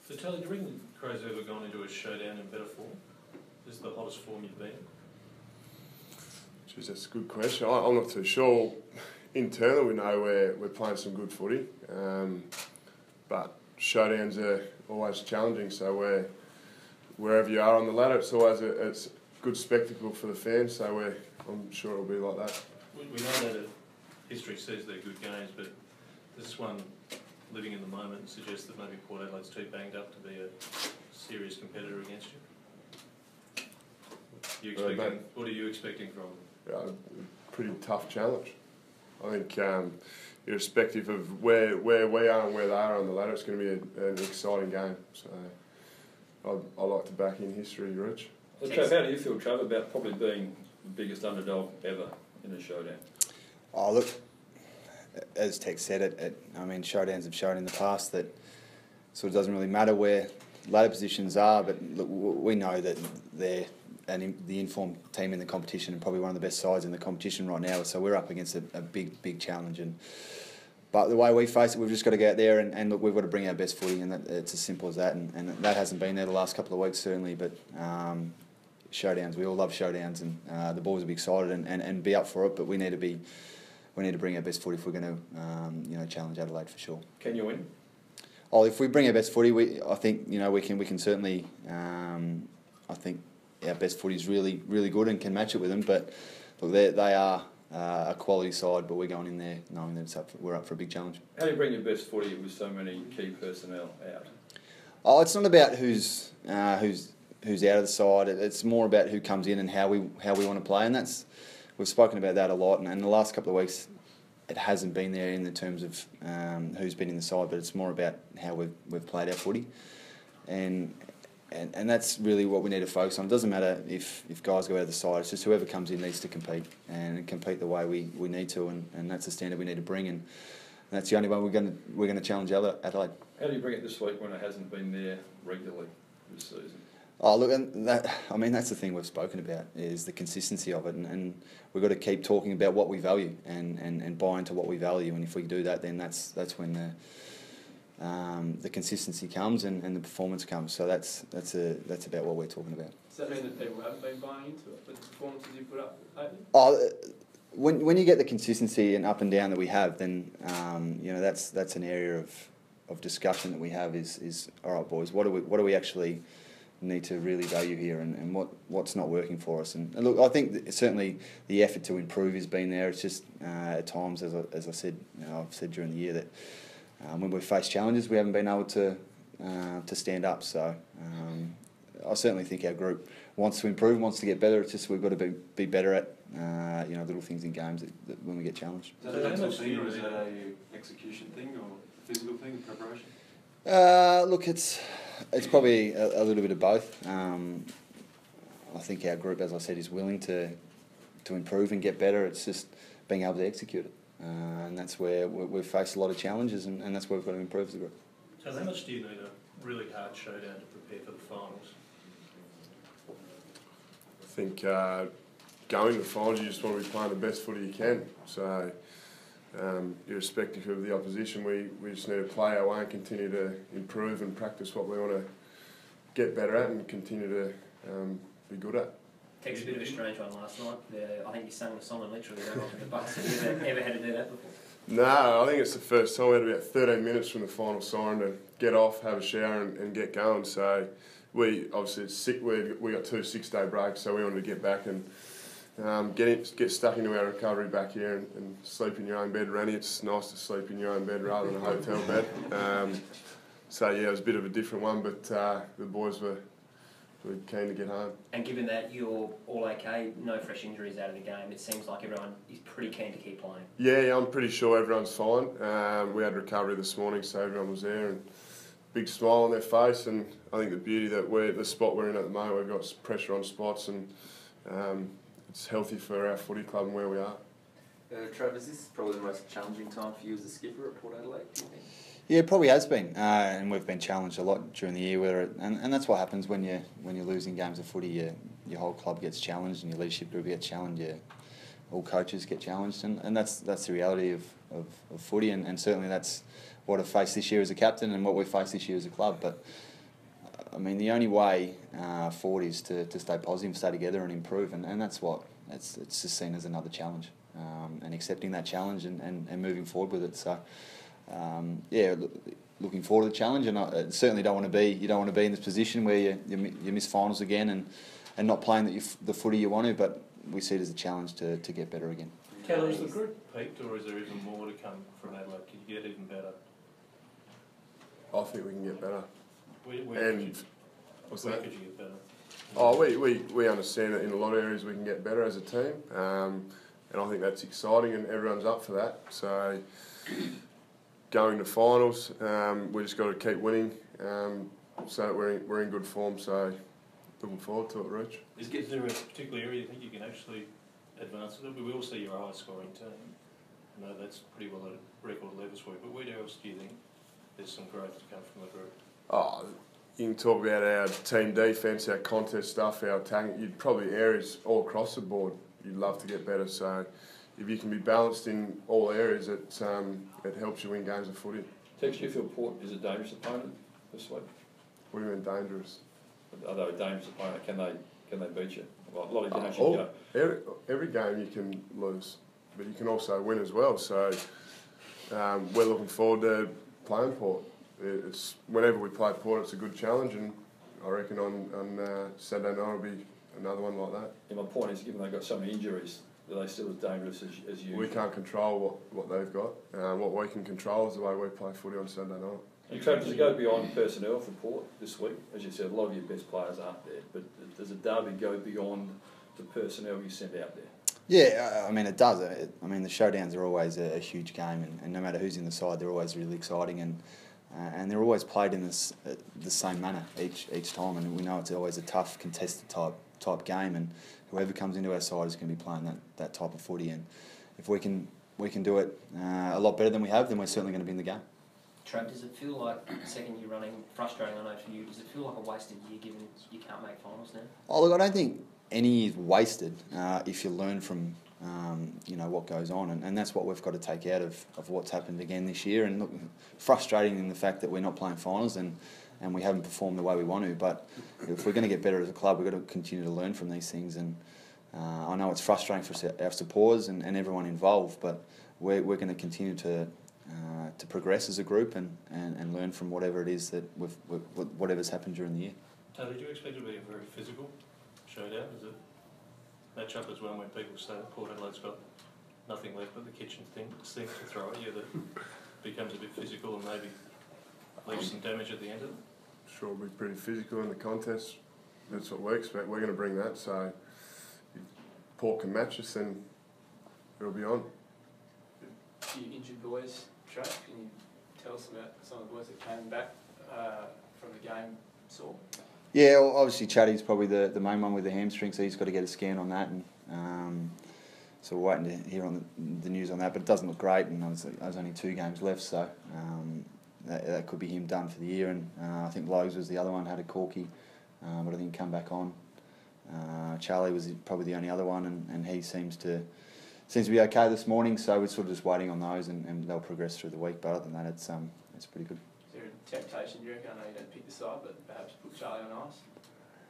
So Tally, do you reckon the Crows have ever gone into a showdown in better form? This is the hottest form you've been in? Jeez, that's a good question. I'm not too sure. Internally, we know we're playing some good footy, but showdowns are always challenging. So wherever you are on the ladder, it's always a good spectacle for the fans. So I'm sure it'll be like that. We know that history says they're good games, but this one, living in the moment, suggests that maybe Port Adelaide's too banged up to be a serious competitor against you. What are you expecting from them? A pretty tough challenge. I think, irrespective of where we are and where they are on the ladder, it's going to be an exciting game. So I like to back in history, Rich. So, Trav, how do you feel, Trav, about probably being the biggest underdog ever in a showdown? Oh, look, as Tex said, I mean, showdowns have shown in the past that sort of doesn't really matter where ladder positions are, but look, we know that they're the informed team in the competition and probably one of the best sides in the competition right now. So we're up against a big challenge. But the way we face it, we've just got to go out there and look, we've got to bring our best footy, and it's as simple as that. And that hasn't been there the last couple of weeks, certainly, but showdowns, we all love showdowns, and the boys will be excited and be up for it, but we need to bring our best footy if we're going to challenge Adelaide for sure. Can you win? Oh, if we bring our best footy, I think we can certainly. I think our best footy is really good and can match it with them. But look, they are a quality side, but we're going in there knowing that we're up for a big challenge. How do you bring your best footy with so many key personnel out? Oh, it's not about who's out of the side. It's more about who comes in and how we want to play, and we've spoken about that a lot. And in the last couple of weeks, it hasn't been there in the terms of who's been in the side, but it's more about how we've played our footy, and that's really what we need to focus on. It doesn't matter if guys go out of the side. It's just whoever comes in needs to compete and compete the way we need to, and that's the standard we need to bring, and that's the only way we're going to challenge Adelaide. How do you bring it this week when it hasn't been there regularly this season? Oh, look, and that's the thing we've spoken about, is the consistency of it, and we've got to keep talking about what we value and buy into what we value, and if we do that, then that's when the consistency comes and the performance comes. So that's about what we're talking about. Does that mean that people haven't been buying into it, the performances you put up lately? Oh, when you get the consistency and up and down that we have, then that's an area of discussion that we have is all right, boys, what do we actually need to really value here, and what's not working for us. And look, I think certainly the effort to improve has been there. It's just at times, as I said, I've said during the year that when we've faced challenges, we haven't been able to stand up. So I certainly think our group wants to improve, wants to get better. It's just we've got to be better at little things in games that when we get challenged. Is that a mental thing, or is that a execution thing, or a physical thing, preparation? Look, it's probably a little bit of both. I think our group, as I said, is willing to improve and get better. It's just being able to execute it, and that's where we've faced a lot of challenges, and that's where we've got to improve as a group. So how much do you need a really hard showdown to prepare for the finals? I think going to the finals, you just want to be playing the best footy you can. So irrespective of the opposition, we just need to play our way and continue to improve and practice what we want to get better at and continue to be good at. Takes a bit of a strange one last night. I think you sang the song and literally went off in the bus. Have you ever had to do that before? No, I think it's the first time. We had about 13 minutes from the final siren to get off, have a shower and get going. So we obviously it's sick. We got 2 6-day breaks, so we wanted to get back and get stuck into our recovery back here and sleep in your own bed, Ranny. It's nice to sleep in your own bed rather than a hotel bed. So yeah, it was a bit of a different one, but the boys were keen to get home. And given that you're all okay, no fresh injuries out of the game, it seems like everyone is pretty keen to keep playing. Yeah, I'm pretty sure everyone's fine. We had recovery this morning, so everyone was there, and big smile on their face. And I think the beauty that the spot we're in at the moment, we've got pressure on spots, and it's healthy for our footy club and where we are. Travis, this is probably the most challenging time for you as a skipper at Port Adelaide, do you think? Yeah, it probably has been, and we've been challenged a lot during the year. And that's what happens when you're losing games of footy. Your whole club gets challenged, and your leadership group gets challenged. All coaches get challenged, and that's the reality of footy. And certainly that's what I've faced this year as a captain, and what we've faced this year as a club. But I mean, the only way forward is to stay positive, stay together, and improve, and that's what it's just seen as another challenge, and accepting that challenge and moving forward with it. So, looking forward to the challenge, and I certainly don't want to be in this position where you miss finals again and not playing the footy you want to, but we see it as a challenge to get better again. Kelly, is the group peaked, or is there even more to come from Adelaide? Can you get even better? I think we can get better. Where And could you get better? Oh, we understand that in a lot of areas we can get better as a team, and I think that's exciting, and everyone's up for that. So, going to finals, we just got to keep winning, so that we're in good form. So, looking forward to it, Rich. Is there a particular area you think you can actually advance it? We all see you're a high scoring team. I know that's pretty well a record levels for you, but where else do you think there's some growth to come from the group? Oh, you can talk about our team defence, our contest stuff, our attacking. You'd probably areas all across the board. You'd love to get better. So, if you can be balanced in all areas, it helps you win games of footy. Tex, do you feel Port is a dangerous opponent this week? What do you mean dangerous? Are they a dangerous opponent? Can they beat you? A lot of games you go. Every game you can lose, but you can also win as well. So we're looking forward to playing Port. It's whenever we play Port, it's a good challenge, and I reckon on Saturday night will be another one like that. Yeah, my point is, given they've got so many injuries, are they still as dangerous as you? We can't control what they've got. What we can control is the way we play footy on Saturday night. And Trav, does it go beyond personnel for Port this week? As you said, a lot of your best players aren't there, but does a derby go beyond the personnel you send out there? Yeah, I mean it does. I mean the showdowns are always a huge game, and no matter who's in the side, they're always really exciting, and they're always played in the same manner each time. And we know it's always a tough, contested type game, and whoever comes into our side is going to be playing that type of footy. And if we can do it a lot better than we have, then we're certainly going to be in the game. Trav, does it feel like second year running, frustrating I know for you, does it feel like a wasted year given you can't make finals now? Oh look, I don't think any is wasted if you learn from what goes on, and that's what we've got to take out of what's happened again this year. And look, frustrating in the fact that we're not playing finals and we haven't performed the way we want to, but if we're going to get better as a club, we've got to continue to learn from these things. And I know it's frustrating for our supporters and everyone involved, but we're going to continue to progress as a group and learn from whatever it is that whatever's happened during the year. Taylor, do you expect it to be a very physical showdown? Does it match up as well when people say that Port Adelaide's got nothing left but the kitchen sink to throw at you, that becomes a bit physical and maybe leaves some damage at the end of it? Sure, we'll be pretty physical in the contest. That's what we expect. We're going to bring that. So if Port can match us, then it'll be on. A few injured boys, Trav. Can you tell us about some of the boys that came back from the game sore? Yeah, well, obviously Chatty's probably the main one with the hamstring, so he's got to get a scan on that, and so we're waiting to hear on the news on that. But it doesn't look great, and there's only 2 games left, so that could be him done for the year. And I think Lowe's was the other one, had a corky, but I think he'll come back on. Charlie was probably the only other one, and he seems to be okay this morning. So we're sort of just waiting on those, and they'll progress through the week. But other than that, it's pretty good. Is there a temptation, do you reckon? I know you don't pick the side, but perhaps put Charlie on ice?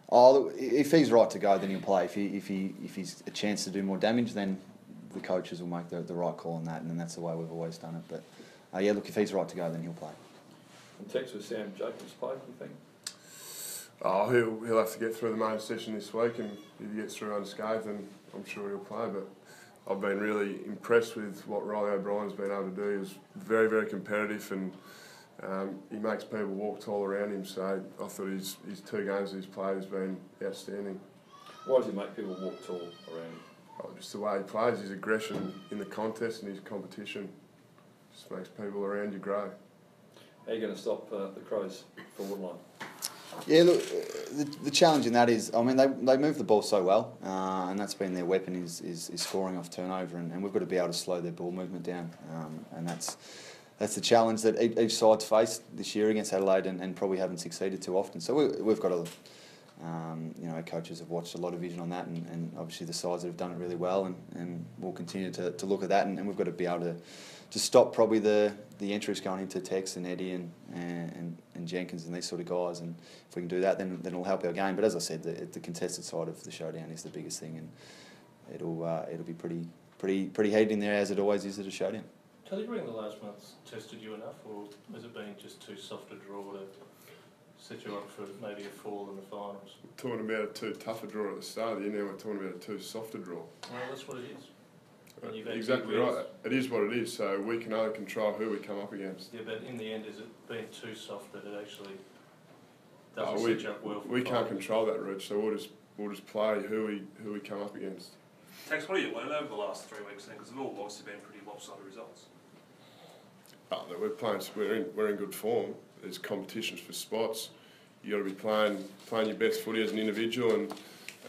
Oh, look, if he's right to go, then he'll play. If he's a chance to do more damage, then the coaches will make the right call on that, and that's the way we've always done it. But look, if he's right to go, then he'll play. And Tex, with Sam Jacobs play, do you think? Oh, he'll have to get through the main session this week, and if he gets through unscathed, then I'm sure he'll play. But I've been really impressed with what Riley O'Brien's been able to do. He's very, very competitive, and he makes people walk tall around him. So I thought his 2 games he's played has been outstanding. Why does he make people walk tall around him? Oh, just the way he plays, his aggression in the contest and his competition just makes people around you grow. How are you going to stop the Crows forward line? Yeah, look, the challenge in that is, I mean, they move the ball so well, and that's been their weapon is scoring off turnover, and we've got to be able to slow their ball movement down, and that's the challenge that each side's faced this year against Adelaide, and probably haven't succeeded too often. So we've got to You know, our coaches have watched a lot of vision on that, and obviously the sides that have done it really well, and we'll continue to look at that, and we've got to be able to stop probably the entries going into Tex and Eddie and Jenkins and these sort of guys, and if we can do that, then it'll help our game. But as I said, the contested side of the Showdown is the biggest thing, and it'll be pretty heated in there, as it always is at a Showdown. Telegram the last month's tested you enough, or has it been just too soft a draw to set you up for maybe a fall in the finals? We're talking about a too tough a draw at the start of the year, now we're talking about a too soft a draw. Well, that's what it is. And you've had Exactly big wins. right. It is what it is, so we can only control who we come up against. Yeah, but in the end, is it been too soft that it actually Oh, doesn't we- set you up well for We the can't finals? control that, Rich, so we'll just play who we come up against. Tex, what have you learned over the last 3 weeks then? Because they've all obviously been pretty lopsided results. Oh, that we're in good form. There's competitions for spots. You got to be playing your best footy as an individual,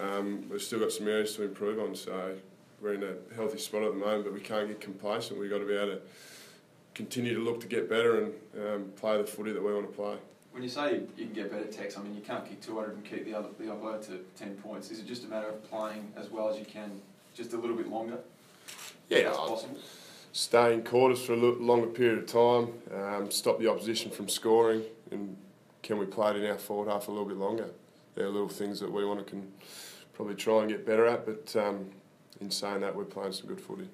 and we've still got some areas to improve on. So we're in a healthy spot at the moment, but we can't get complacent. We've got to be able to continue to look to get better and play the footy that we want to play. When you say you can get better, Tex, I mean, you can't kick 200 and keep the other bloke to 10 points. Is it just a matter of playing as well as you can, just a little bit longer? Yeah, That's possible. Stay in quarters for a longer period of time, stop the opposition from scoring, and can we play it in our forward half a little bit longer? They're little things that we want to probably try and get better at, but in saying that, we're playing some good footy.